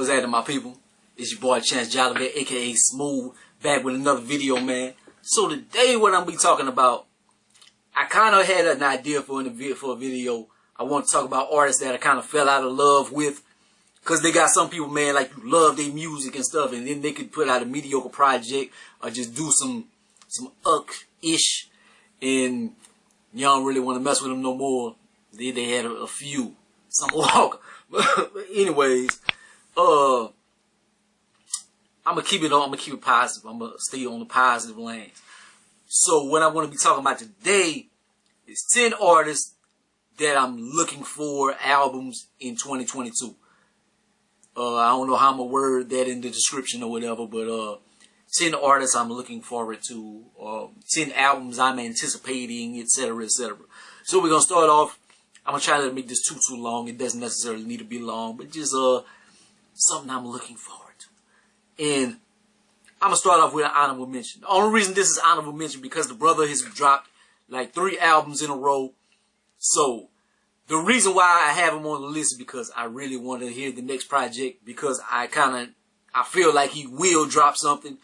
What's happening, my people? It's your boy ChanceJolivette, aka Smooth, back with another video, man. So today, what I'm gonna be talking about, I kind of had an idea for a video. I want to talk about artists that I kind of fell out of love with, cause they got some people, man, like you love their music and stuff, and then they could put out a mediocre project or just do some ish, and you don't really want to mess with them no more. They had a few, some walk. Anyways, I'm gonna keep it positive. I'm gonna stay on the positive lanes. So what I want to be talking about today is 10 artists that I'm looking for albums in 2022. I don't know how I'm gonna word that in the description or whatever, but 10 artists I'm looking forward to, 10 albums I'm anticipating, etc., etc. So we're gonna start off. I'm gonna try not to make this too long. It doesn't necessarily need to be long, but just something I'm looking forward to. And I'm gonna start off with an honorable mention. The only reason this is honorable mention because the brother has dropped like 3 albums in a row. So the reason why I have him on the list is because I really want to hear the next project, because I feel like he will drop something,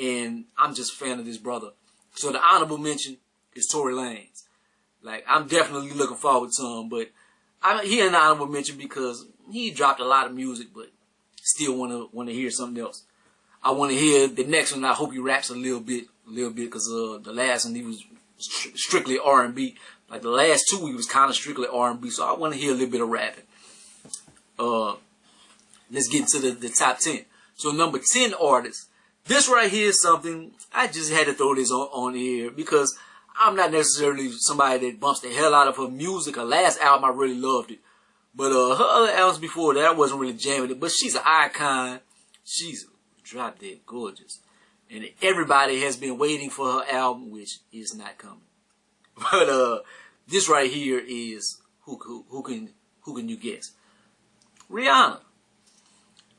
and I'm just a fan of this brother. So the honorable mention is Tory Lanez. Like, I'm definitely looking forward to him, but he an honorable mention because he dropped a lot of music, but still want to hear something else. I want to hear the next one. I hope he raps a little bit, because the last one he was strictly R&B. Like the last 2 he was kind of strictly R&B, so I want to hear a little bit of rapping. Let's get into the top 10. So number 10 artist. This right here is something I just had to throw this on here because I'm not necessarily somebody that bumps the hell out of her music. Her last album, I really loved it. But her other albums before that, I wasn't really jamming it. But she's an icon. She's drop dead gorgeous. And everybody has been waiting for her album, which is not coming. But this right here is, who can you guess? Rihanna.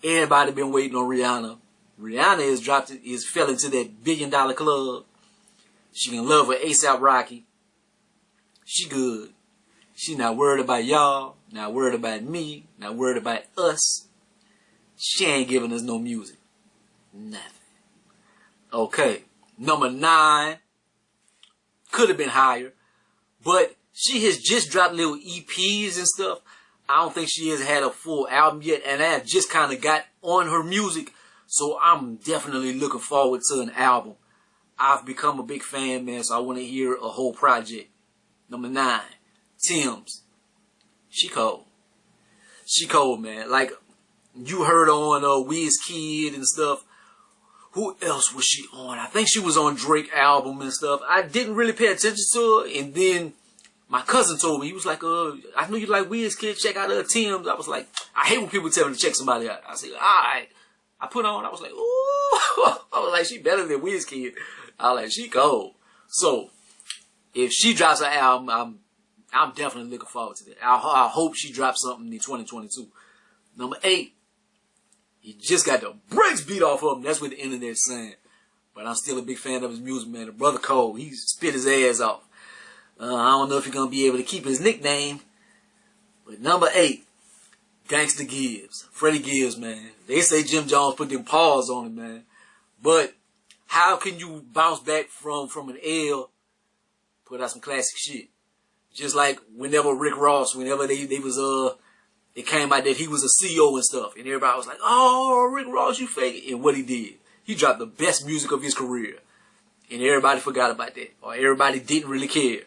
Everybody been waiting on Rihanna. Rihanna fell into that $1 billion club. She can love with A$AP Rocky. She good. She not worried about y'all, not worried about me, not worried about us. She ain't giving us no music. Nothing. Okay. Number 9. Could have been higher. But she has just dropped little EPs and stuff. I don't think she has had a full album yet. And I have just kind of got on her music. So I'm definitely looking forward to an album. I've become a big fan, man, so I want to hear a whole project. Number 9, Tim's. She cold. She cold, man. Like, you heard on WizKid and stuff. Who else was she on? I think she was on Drake album and stuff. I didn't really pay attention to her, and then my cousin told me, he was like, I know you like WizKid, check out Tim's. I was like, I hate when people tell me to check somebody out. I said, alright. I put on, I was like, ooh. I was like, she better than WizKid. I was like, she cold. So, if she drops an album, I'm definitely looking forward to that. I hope she drops something in 2022. Number 8, he just got the brakes beat off of him. That's what the internet's saying. But I'm still a big fan of his music, man. The brother Cole, he spit his ass off. I don't know if he's going to be able to keep his nickname. But number 8, Gangsta Gibbs. Freddie Gibbs, man. They say Jim Jones put them paws on him, man. But how can you bounce back from an L, put out some classic shit? Just like whenever Rick Ross, whenever it came out that he was a CEO and stuff, and everybody was like, oh, Rick Ross, you fake it. And what he did, he dropped the best music of his career. And everybody forgot about that. Or everybody didn't really care.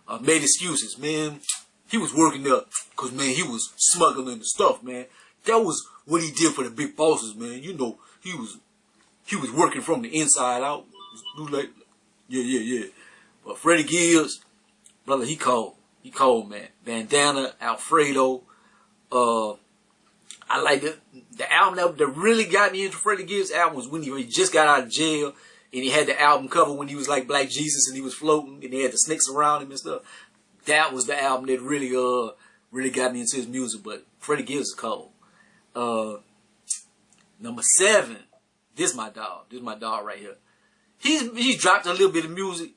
Or made excuses, man. He was working up, because, man, he was smuggling the stuff, man. That was what he did for the big bosses, man. You know, he was working from the inside out. Like, yeah. But Freddie Gibbs, brother, he cold. He cold, man. Bandana, Alfredo. I like the album that really got me into Freddie Gibbs' album was when he just got out of jail, and he had the album cover when he was like Black Jesus and he was floating, and he had the snakes around him and stuff. That was the album that really got me into his music. But Freddie Gibbs is cold. Number 7. This is my dog. This is my dog right here. He's dropped a little bit of music.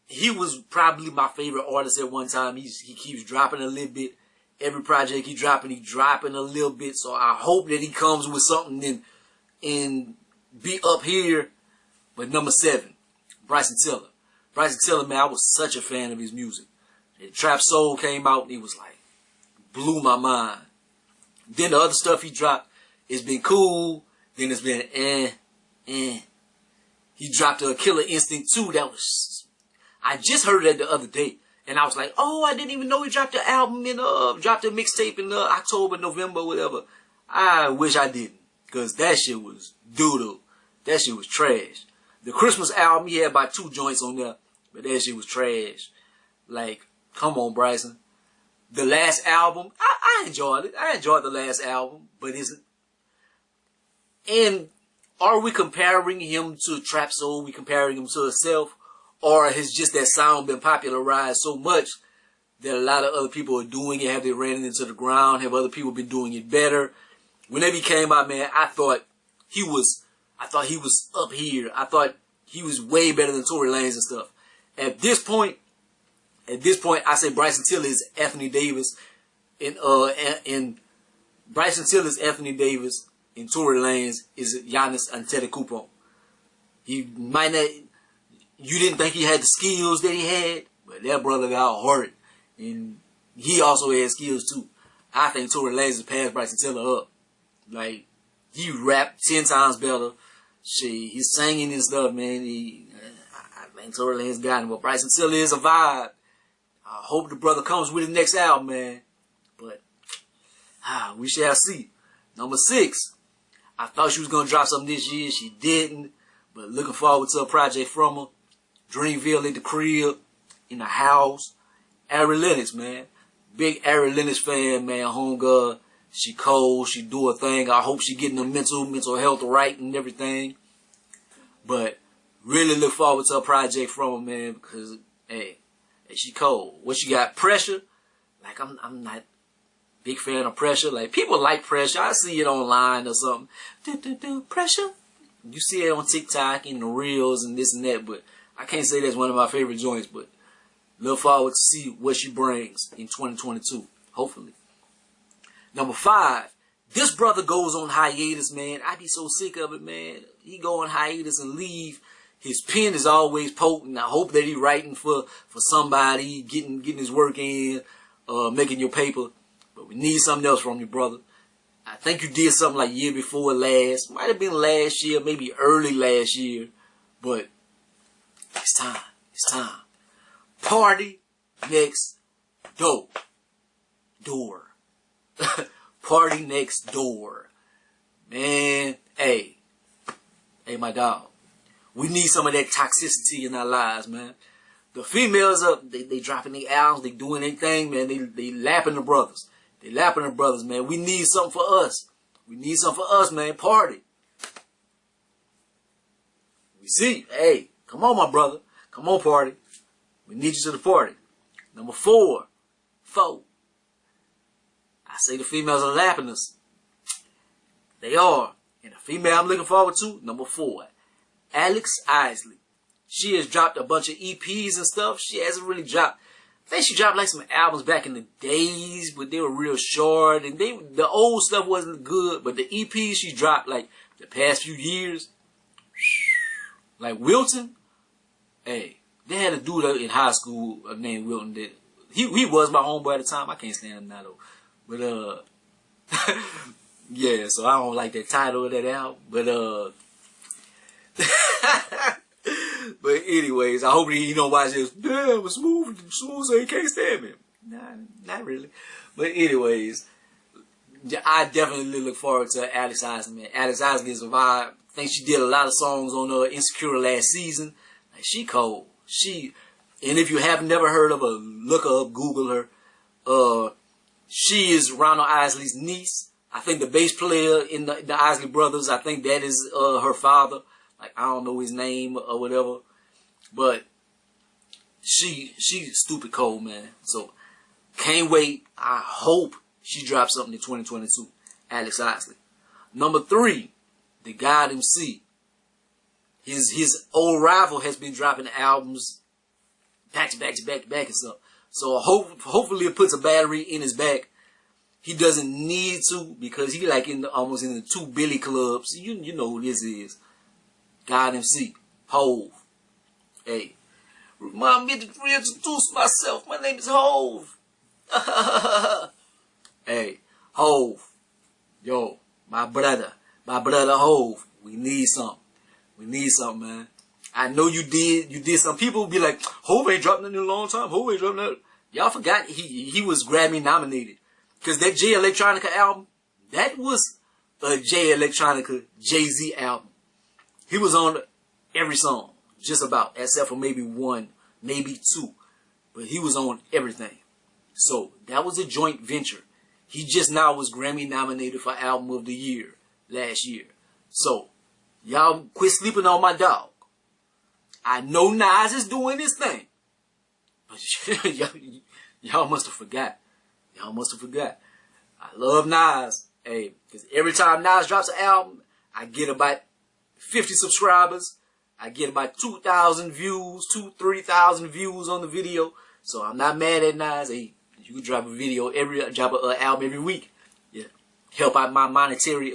He was probably my favorite artist at one time. He keeps dropping a little bit. Every project he dropping a little bit. So I hope that he comes with something and be up here. But number 7, Bryson Tiller. Bryson Tiller, man, I was such a fan of his music. Trap Soul came out and it was like, blew my mind. Then the other stuff he dropped, it's been cool. Then it's been He dropped a Killer Instinct 2. I just heard that the other day. And I was like, oh, I didn't even know he dropped an album dropped a mixtape in October, November, whatever. I wish I didn't. Because that shit was doodle. That shit was trash. The Christmas album, he had about 2 joints on there. But that shit was trash. Like, come on, Bryson. The last album, I enjoyed it. I enjoyed the last album. But and are we comparing him to Trap Soul? We comparing him to himself? Or has just that sound been popularized so much that a lot of other people are doing it? Have they ran it into the ground? Have other people been doing it better? Whenever he came out, man, I thought he was up here. I thought he was way better than Tory Lanez and stuff. At this point, I say Bryson Tiller is Anthony Davis, and Bryson Tiller is Anthony Davis, and Tory Lanez is Giannis Antetokounmpo. He might not. You didn't think he had the skills that he had, but that brother got heart, and he also had skills too. I think Tory Lanez has passed Bryson Tiller up. Like, he rapped 10 times better. Shit, he's singing and stuff, man. I think Tory Lanez got him, but Bryson Tiller is a vibe. I hope the brother comes with his next album, man. But we shall see. Number 6, I thought she was gonna drop something this year. She didn't, but looking forward to a project from her. Dreamville at the crib, in the house. Ari Lennox, man. Big Ari Lennox fan, man. Homegirl. She cold. She do her thing. I hope she getting her mental health right and everything. But really look forward to a project from her, man. Because, hey, she cold. What she got? Pressure? Like, I'm not big fan of Pressure. Like, people like Pressure. I see it online or something. Pressure? You see it on TikTok and the Reels and this and that, but I can't say that's one of my favorite joints, but look forward to see what she brings in 2022, hopefully. Number 5, this brother goes on hiatus, man. I be so sick of it, man. He go on hiatus and leave. His pen is always potent. I hope that he writing for somebody, getting his work in, making your paper. But we need something else from you, brother. I think you did something like year before last. Might have been last year, maybe early last year. But it's time. It's time. Party next door. Party next door. Man, hey, my dog. We need some of that toxicity in our lives, man. The females up, they dropping their albums, they doing their thing, man. They lapping the brothers. They lapping the brothers, man. We need something for us. We need something for us, man. Party. We see, hey, come on, my brother. Come on, party. We need you to the party. Number 4. I say the females are lapping us. They are. And the female I'm looking forward to, number 4. Alexeisley. She has dropped a bunch of EPs and stuff. She hasn't really dropped. I think she dropped like some albums back in the days, but they were real short. And the old stuff wasn't good, but the EPs she dropped like the past few years, like Wilton. Hey, they had a dude in high school named Wilton. That he was my homeboy at the time. I can't stand him now though. But yeah. So I don't like that title of that album. But but anyways, I hope he don't watch this. Damn, it was smooth so he can't stand me. Nah, not really. But anyways, I definitely look forward to Alexeisley, man. Alexeisley is a vibe. I think she did a lot of songs on Insecure last season. Like, she cold. And if you have never heard of her, look her up, Google her. She is Ronald Isley's niece. I think the bass player in the Isley Brothers, I think that is her father. Like, I don't know his name or whatever. But she's stupid cold, man. So, can't wait. I hope she drops something in 2022. Alexeisley. Number 3, the God MC. His old rival has been dropping albums back to back and stuff. So hopefully it puts a battery in his back He doesn't need to because he like almost in the 2 Billy clubs. You know who this is. God MC. Hove. Hey. Remind me to reintroduce myself. My name is Hove. Hey. Hove. Yo. My brother Hove. We need something. We need something, man. I know you did some people be like, Hove ain't dropped nothing in a long time. Hove ain't dropped nothing. Y'all forgot he was Grammy nominated. Cause that Jay Electronica album, that was a Jay Electronica Jay-Z album. He was on every song, just about, except for maybe 1, maybe 2. But he was on everything. So that was a joint venture. He just now was Grammy nominated for Album of the Year last year. So y'all quit sleeping on my dog. I know Nas is doing his thing. But y'all must have forgot. Y'all must have forgot. I love Nas. Hey, because every time Nas drops an album, I get about 50 subscribers. I get about 2,000 views, 3,000 views on the video. So I'm not mad at Nas. Hey, you can drop a video drop an album every week. Yeah, help out my monetary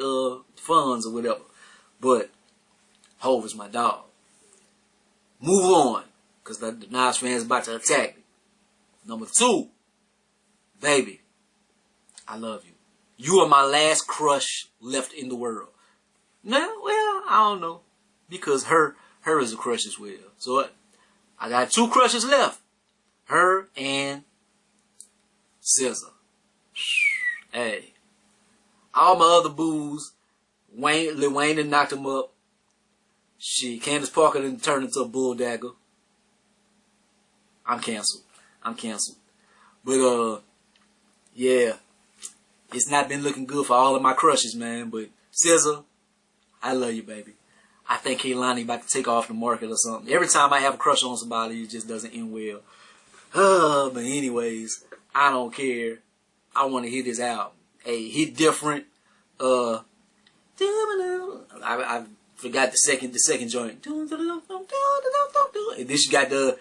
funds or whatever. But Hove is my dog. Move on, because the Nas fans about to attack me. Number 2, baby, I love you. You are my last crush left in the world. No, well, I don't know, because her is a crush as well. So I got 2 crushes left, her and SZA. Hey, all my other boos, Lil Wayne done knocked him up. Candace Parker done turned into a bull dagger. I'm canceled. But yeah, it's not been looking good for all of my crushes, man. But SZA, I love you, baby. I think Kehlani about to take off the market or something. Every time I have a crush on somebody, it just doesn't end well. But anyways, I don't care. I want to hear this album. Hey, he different. I forgot the second joint. And then she got the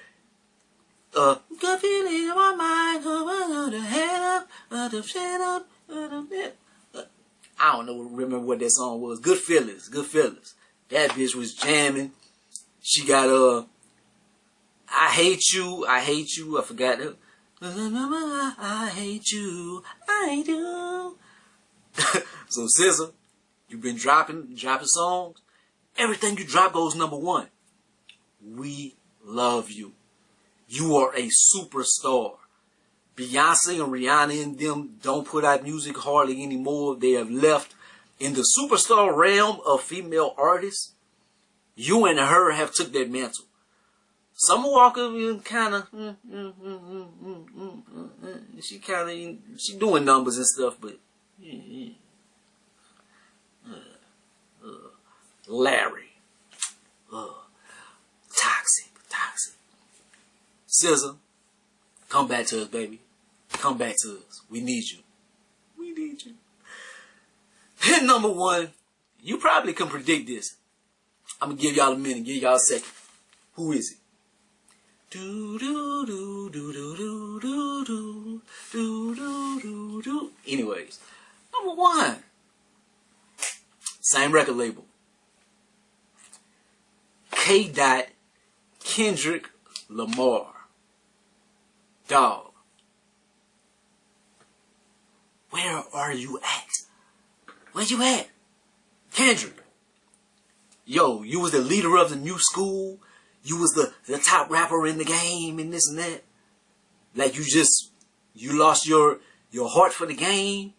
good feeling in my mind, the head up, the shit up, I don't know, remember what that song was. Good feelings. That bitch was jamming. She got I hate you. I forgot it. I hate you. I do. So SZA, you've been dropping songs. Everything you drop goes #1. We love you. You are a superstar. Beyonce and Rihanna and them don't put out music hardly anymore. They have left. In the superstar realm of female artists, you and her have took that mantle. Summer Walker kind of, she doing numbers and stuff, but Larry, toxic. SZA, come back to us, baby. Come back to us. We need you. Hit #1. You probably can predict this. I'm gonna give y'all a minute. Give y'all a second. Who is it? Anyways, #1. Same record label. Kendrick Lamar. Dog. Where are you at? Where you at? Kendrick. Yo, you was the leader of the new school. You was the top rapper in the game and this and that. Like you lost your heart for the game.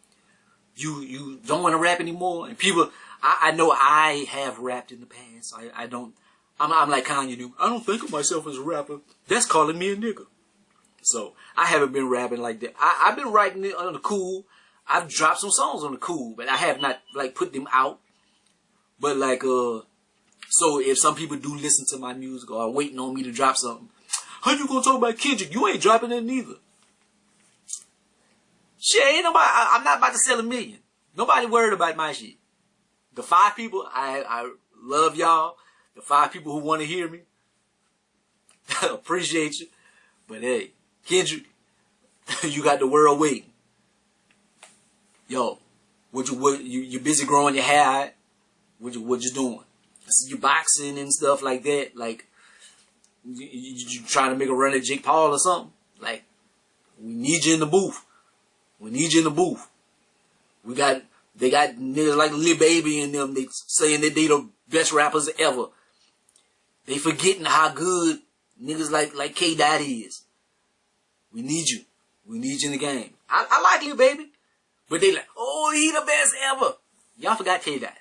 You don't want to rap anymore. And people, I know I have rapped in the past. I'm like Kanye do. I don't think of myself as a rapper. That's calling me a nigga. So I haven't been rapping like that. I've been writing it on the cool. I've dropped some songs on the cool, but I have not like put them out. But like so if some people do listen to my music or are waiting on me to drop something, how you gonna talk about Kendrick? You ain't dropping it neither. Shit, ain't nobody. I'm not about to sell 1 million. Nobody worried about my shit. The 5 people I love y'all. The 5 people who want to hear me, appreciate you. But hey, Kendrick, you got the world waiting. Yo, you busy growing your hair out? What you doing? I see you boxing and stuff like that. Like, you trying to make a run at Jake Paul or something? Like, we need you in the booth. We need you in the booth. They got niggas like Lil Baby and them. They saying that they the best rappers ever. They forgetting how good niggas like K Dot is. We need you. We need you in the game. I like Lil Baby, but they like, oh, he the best ever. Y'all forgot K Dot.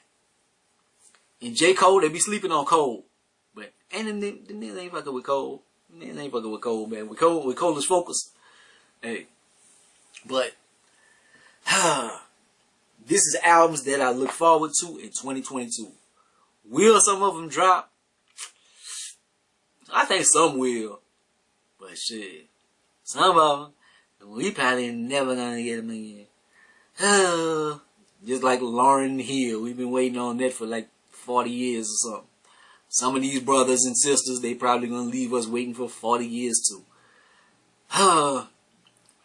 And J. Cole, they be sleeping on Cole. But ain't the niggas ain't fucking with Cole. Niggas ain't fucking with Cole, man. With Cole is focused. Hey. But this is albums that I look forward to in 2022. Will some of them drop? I think some will. But shit, some of them, we probably never gonna get them again. Just like Lauryn Hill, we've been waiting on that for like 40 years or something. Some of these brothers and sisters, they probably gonna leave us waiting for 40 years too. I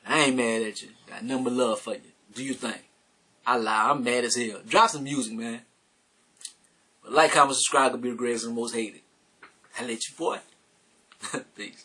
ain't mad at you. Got nothing but love for you. Do you think? I lie. I'm mad as hell. Drop some music, man. But like, comment, subscribe, could be the greatest and the most hated. I let you, boy. Peace.